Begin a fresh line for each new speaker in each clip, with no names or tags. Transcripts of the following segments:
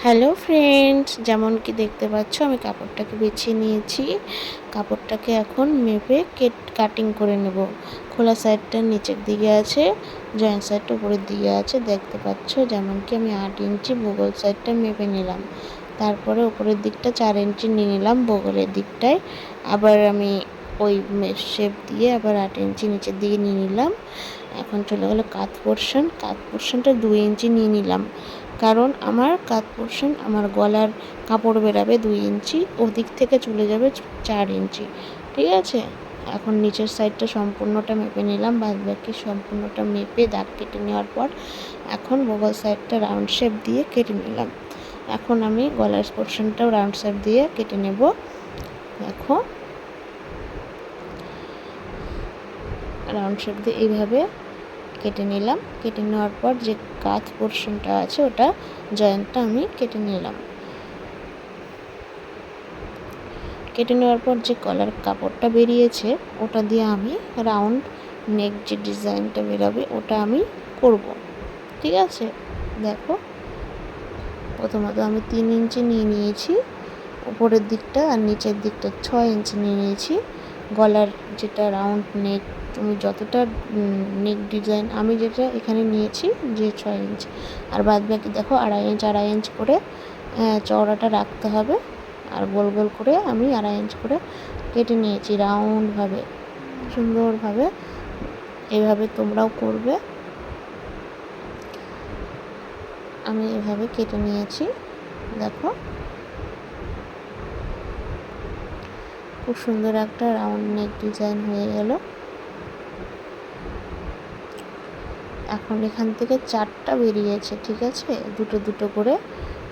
Hello friends, যেমন কি দেখতে পাচ্ছ আমি কাপড়টাকে বেছে নিয়েছি। কাপড়টাকে এখন মেপে কাটিং করে নেব। খোলা সাইডটা নিচের দিকে আছে, জয়েন্ট সাইডটা উপরের দিকে আছে। দেখতে পাচ্ছ যেমন কি আমি 8 ইঞ্চি বগল সাইডটা মেপে নিলাম। তারপরে উপরের দিকটা 4 ইঞ্চি নিয়ে নিলাম বগলের দিকটায়। আবার আমি ওই শেপ দিয়ে আবার 8 ইঞ্চি নিচের দিকে নিয়ে নিলাম। এখন চলে গেলো কাঁধ পোর্শনটা 2 ইঞ্চি নিয়ে নিলাম, কারণ আমার কাঁধ পোর্শন আমার গলার কাপড় বেরাবে 2 ইঞ্চি, ওদিক থেকে চলে যাবে 4 ইঞ্চি। ঠিক আছে, এখন নিচের সাইডটা সম্পূর্ণটা মেপে নিলাম। বাদ বাকি সম্পূর্ণটা মেপে দাগ কেটে নেওয়ার পর এখন বগল সাইডটা রাউন্ড শেপ দিয়ে কেটে নিলাম। এখন আমি গলার পোর্শনটাও রাউন্ড শেপ দিয়ে কেটে নেব। দেখো, রাউন্ড শেপ দিয়ে এইভাবে কেটে নিলাম। কেটে নেওয়ার পর যে কাঁধ পোর্শনটা আছে ওটা জয়েন্টটা আমি কেটে নিলাম। কেটে নেওয়ার পর যে কলার কাপড়টা বেরিয়েছে ওটা দিয়ে আমি রাউন্ড নেক যে ডিজাইনটা বেরোবে ওটা আমি করব। ঠিক আছে, দেখো প্রথমত আমি 3 ইঞ্চি নিয়ে নিয়েছি উপরের দিকটা, আর নিচের দিকটা 6 ইঞ্চি নিয়ে নিয়েছি। গলার যেটা রাউন্ড নেক, তুমি যতটা নেক ডিজাইন আমি যেটা এখানে নিয়েছি যে 6 ইঞ্চি, আর বাদ বাকি দেখো 2.5 ইঞ্চ করে চওড়াটা রাখতে হবে। আর গোল গোল করে আমি 2.5 ইঞ্চ করে কেটে নিয়েছি রাউন্ডভাবে, সুন্দরভাবে। এভাবে তোমরাও করবে। আমি এভাবে কেটে নিয়েছি, দেখো খুব সুন্দর একটা রাউন্ড নেক ডিজাইন হয়ে গেল। এখন এখান থেকে 4টা বেরিয়েছে, ঠিক আছে, দুটো দুটো করে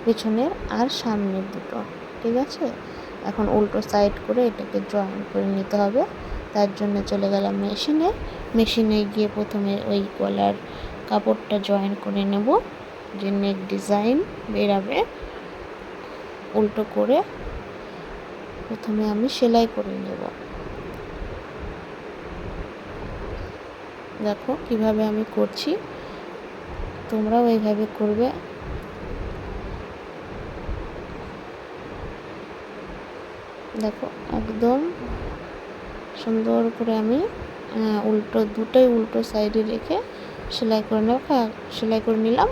পেছনের আর সামনের দুটো। ঠিক আছে, এখন উল্টো সাইড করে এটাকে জয়েন করে নিতে হবে। তার জন্য চলে গেলাম মেশিনে গিয়ে প্রথমে ওই গলার কাপড়টা জয়েন করে নেব, যে নেক ডিজাইন বেরাবে। উল্টো করে প্রথমে আমি সেলাই করে নেব। দেখো কিভাবে আমি করছি, তোমরাও এইভাবে করবে। দেখো একদম সুন্দর করে আমি দুটোই উল্টো সাইডে রেখে সেলাই করে নিলাম।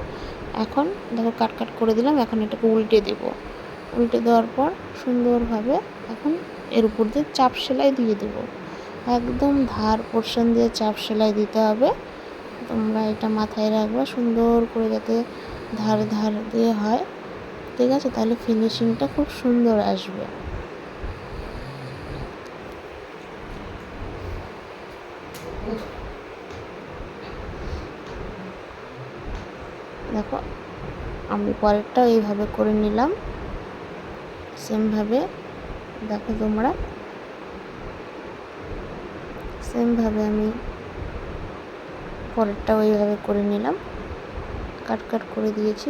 এখন দেখো কাট করে দিলাম। এখন এটাকে উল্টে দেব। উল্টে দেওয়ার পর সুন্দরভাবে এখন এর উপর দিয়ে চাপ সেলাই দিয়ে দেব। একদম ধার পোর্শন দিয়ে চাপ সেলাই দিতে হবে। তোমরা এটা মাথায় রাখবে সুন্দর করে, যাতে ধার দিয়ে হয়। ঠিক আছে, তাহলে ফিনিশিংটা খুব সুন্দর আসবে। দেখো আমি পরেরটা এইভাবে করে নিলাম সেমভাবে। দেখো তোমরা সেমভাবে আমি পরেরটাও এইভাবে করে নিলাম। কাট করে দিয়েছি,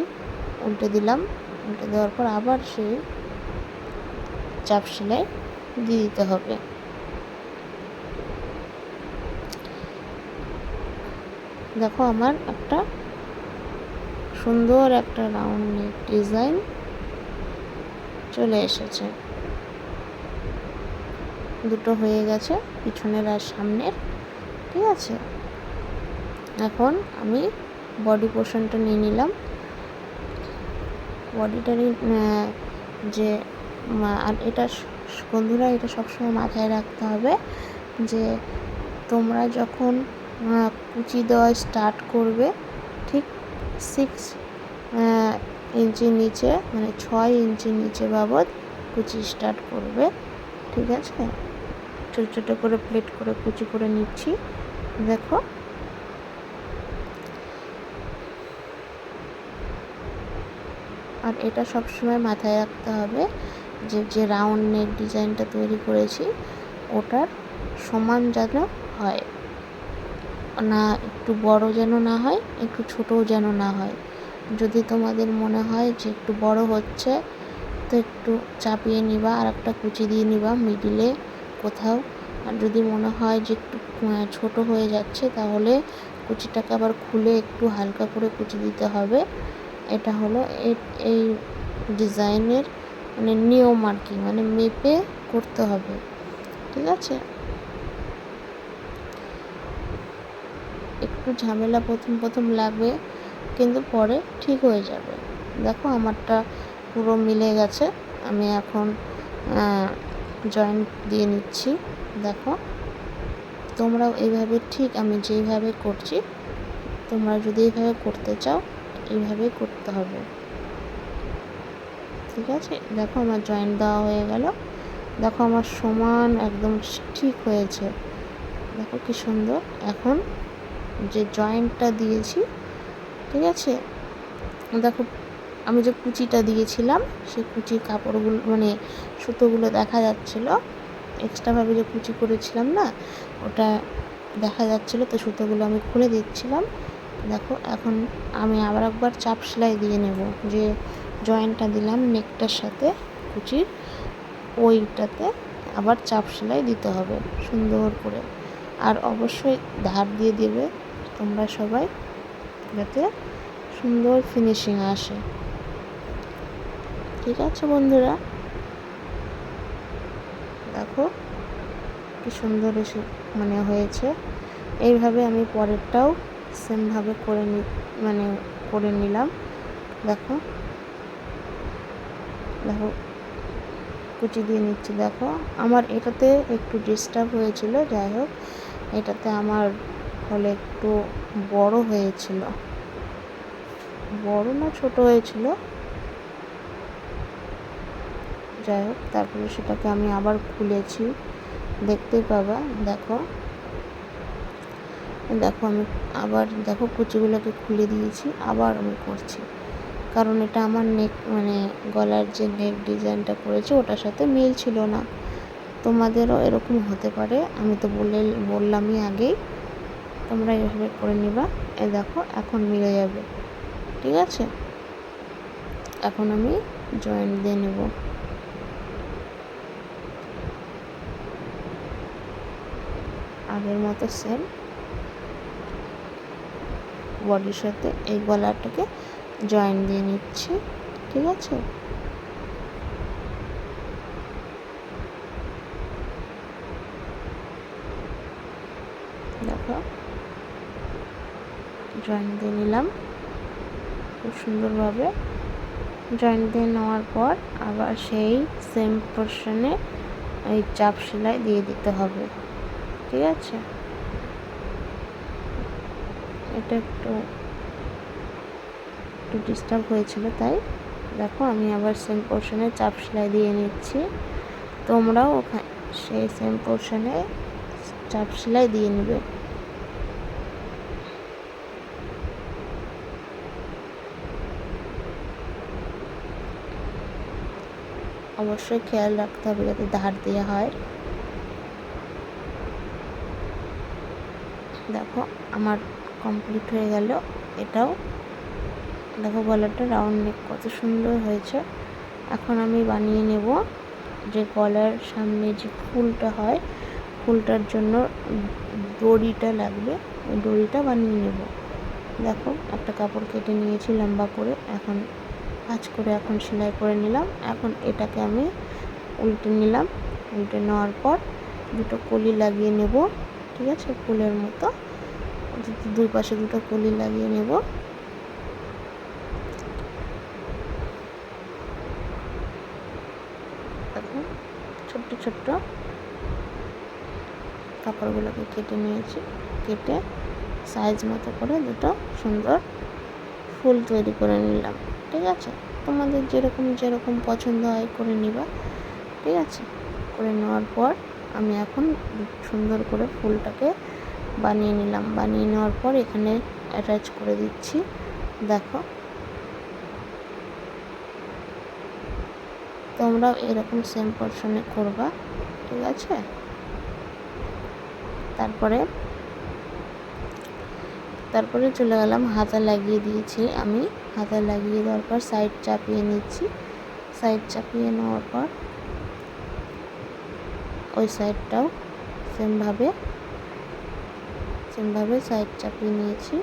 উল্টে দিলাম। উল্টে দেওয়ার পর আবার সেই চাপ সেলাই দিয়ে দিতে হবে। দেখো আমার একটা সুন্দর একটা রাউন্ড নেক ডিজাইন চলে এসেছে। দুটো হয়ে গেছে, পিছনের আর সামনের। ঠিক আছে, এখন আমি বডি পোর্শনটা নিয়ে নিলাম। বডিটার যে আর এটা বন্ধুরা, এটা সবসময় মাথায় রাখতে হবে যে তোমরা যখন কুচি দেওয়া স্টার্ট করবে, ঠিক 6 ইঞ্চি নিচে, মানে 6 ইঞ্চি নিচে বাবদ কুচি স্টার্ট করবে। ঠিক আছে, ছোটো ছোটো করে প্লেট করে কুচি করে নিচ্ছি। দেখো আর এটা সবসময় মাথায় রাখতে হবে যে রাউন্ড নেক ডিজাইনটা তৈরি করেছি ওটার সমান যেন হয় না, একটু বড় যেন না হয়, একটু ছোটও যেন না হয়। যদি তোমাদের মনে হয় যে একটু বড় হচ্ছে, তো একটু চাপিয়ে নিবা আর একটা কুচি দিয়ে নিবা মিডিলে কোথাও। আর যদি মনে হয় যে একটু ছোট হয়ে যাচ্ছে, তাহলে কুচিটাকে আবার খুলে একটু হালকা করে কুচি দিতে হবে। এটা হলো এই ডিজাইনের মানে নিয়ম আর কি, মানে মেপে করতে হবে, ঠিক আছে। একটু ঝামেলা প্রথম প্রথম লাগবে, কিন্তু পরে ঠিক হয়ে যাবে। দেখো আমারটা পুরো মিলে গেছে। আমি এখন জয়েন্ট দিয়ে নিচ্ছি। দেখো তোমরাও এইভাবে, ঠিক আমি যেইভাবে করছি তোমরা যদি এইভাবে করতে চাও এইভাবেই করতে হবে, ঠিক আছে। দেখো আমার জয়েন্ট দেওয়া হয়ে গেল। দেখো আমার সমান একদম ঠিক হয়েছে। দেখো কি সুন্দর। এখন যে জয়েন্টটা দিয়েছি, ঠিক আছে, দেখো আমি যে কুচিটা দিয়েছিলাম সেই কুচির কাপড়গুলো মানে সুতোগুলো দেখা যাচ্ছিল, এক্সট্রাভাবে যে কুচি করেছিলাম না ওটা দেখা যাচ্ছিলো, তো সুতোগুলো আমি খুলে দিচ্ছিলাম। দেখো এখন আমি আবার একবার চাপ সেলাই দিয়ে নেব, যে জয়েন্টটা দিলাম নেকটার সাথে কুচির ওইটাতে আবার চাপ সেলাই দিতে হবে সুন্দর করে। আর অবশ্যই ধার দিয়ে দেবে তোমরা সবাই, যাতে সুন্দর ফিনিশিং আসে, ঠিক আছে বন্ধুরা। দেখো কি সুন্দর এসে মানে হয়েছে। এইভাবে আমি পরেরটাও সেমভাবে করে নিলাম। দেখো দেখো কুচি দিয়ে নিচ্ছি। দেখো আমার এটাতে একটু ডিস্টার্ব হয়েছিল, যাই হোক এটাতে আমার ফলে একটু বড় হয়েছিল, বড় না ছোট হয়েছিল, যাই হোক তারপরে সেটাকে আমি আবার খুলেছি, দেখতেই পাবা। দেখো দেখো আমি আবার দেখো কুচিগুলোকে খুলে দিয়েছি, আবার আমি করছি, কারণ এটা আমার নেক মানে গলার যে নেক ডিজাইনটা করেছি ওটার সাথে মিল ছিল না। তোমাদেরও এরকম হতে পারে, আমি তো বললামই আগেই, তোমরা এভাবে করে নিবা। এই দেখো এখন মিলে যাবে, ঠিক আছে। এখন আমি জয়েন্ট দিয়ে নেব। আগের মতো সেম বডির সাথে এই গলাটাকে জয়েন্ট দিয়ে নিচ্ছি, ঠিক আছে। দেখো জয়েন্ট দিয়ে নিলাম খুব সুন্দরভাবে। জয়েন্ট দিয়ে নেওয়ার পর আবার সেই সেম পোর্শনে এই চাপ সেলাই দিয়ে দিতে হবে, ঠিক আছে। এটা একটু ডিস্টার্ব হয়েছিল, তাই দেখো আমি আবার সেম পোর্শনে চাপ সেলাই দিয়ে নিচ্ছি। তোমরাও ওখানে সেই সেম পোর্শনে চাপ সেলাই দিয়ে নেবে। অবশ্যই খেয়াল রাখতে হবে যাতে ধার দেওয়া হয়। দেখো আমার কমপ্লিট হয়ে গেল এটাও। দেখো গলাটা রাউন্ড নেক কত সুন্দর হয়েছে। এখন আমি বানিয়ে নেব যে গলার সামনে যে ফুলটা হয়, ফুলটার জন্য দড়িটা লাগবে, ওই দড়িটা বানিয়ে নেব। দেখো একটা কাপড় কেটে নিয়েছি লম্বা করে, এখন ভাঁজ করে এখন সেলাই করে নিলাম। এখন এটাকে আমি উল্টে নিলাম, উল্টে নেওয়ার পর দুটো কলি লাগিয়ে নেব, ঠিক আছে। ফুলের মতো দুই পাশে দুটো কলি লাগিয়ে নেব। এখন ছোট্ট ছোট্ট কাপড়গুলোকে কেটে নিয়েছি, কেটে সাইজ মতো করে দুটো সুন্দর ফুল তৈরি করে নিলাম, ঠিক আছে। তোমাদের যেরকম পছন্দ হয় করে নিবা, ঠিক আছে। করে নেওয়ার পর আমি এখন সুন্দর করে ফুলটাকে বানিয়ে নিলাম। বানিয়ে নেওয়ার পর এখানে অ্যাটাচ করে দিচ্ছি। দেখো তোমরাও এরকম সেম পোর্শনে করবা, ঠিক আছে। তারপরে চলে গেলাম, হাতা লাগিয়ে দিয়েছি আমি। হাতা লাগিয়ে দেওয়ার পর সাইড চাপিয়ে নিচ্ছি। সাইড চাপিয়ে নেওয়ার পর ওই সাইডটাও সেমভাবে সাইড চাপিয়ে নিয়েছি।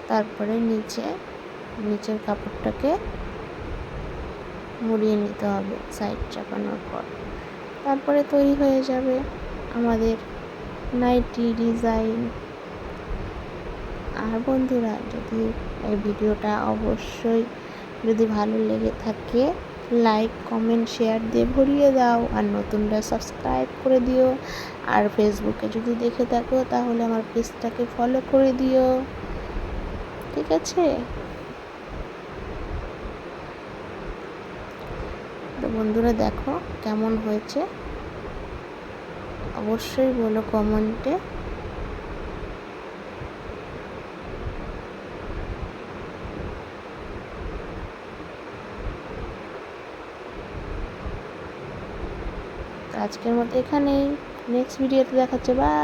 তারপরে নিচের কাপড়টাকে মুড়িয়ে নিতে হবে সাইড চাপানোর পর। তারপরে তৈরি হয়ে যাবে আমাদের নাইটি ডিজাইন। আর বন্ধুরা, যদি এই ভিডিওটা অবশ্যই যদি ভালো লেগে থাকে লাইক কমেন্ট শেয়ার দিয়ে ভরিয়ে দাও, আর নতুনরা সাবস্ক্রাইব করে দিও। আর ফেসবুকে যদি দেখে থাকো তাহলে আমার পেজটাকে ফলো করে দিও, ঠিক আছে? তো বন্ধুরা দেখো কেমন হয়েছে, অবশ্যই বলো কমেন্টে। আজকের মতো এখানেই, নেক্সট ভিডিওতে দেখাচ্ছে। বাই।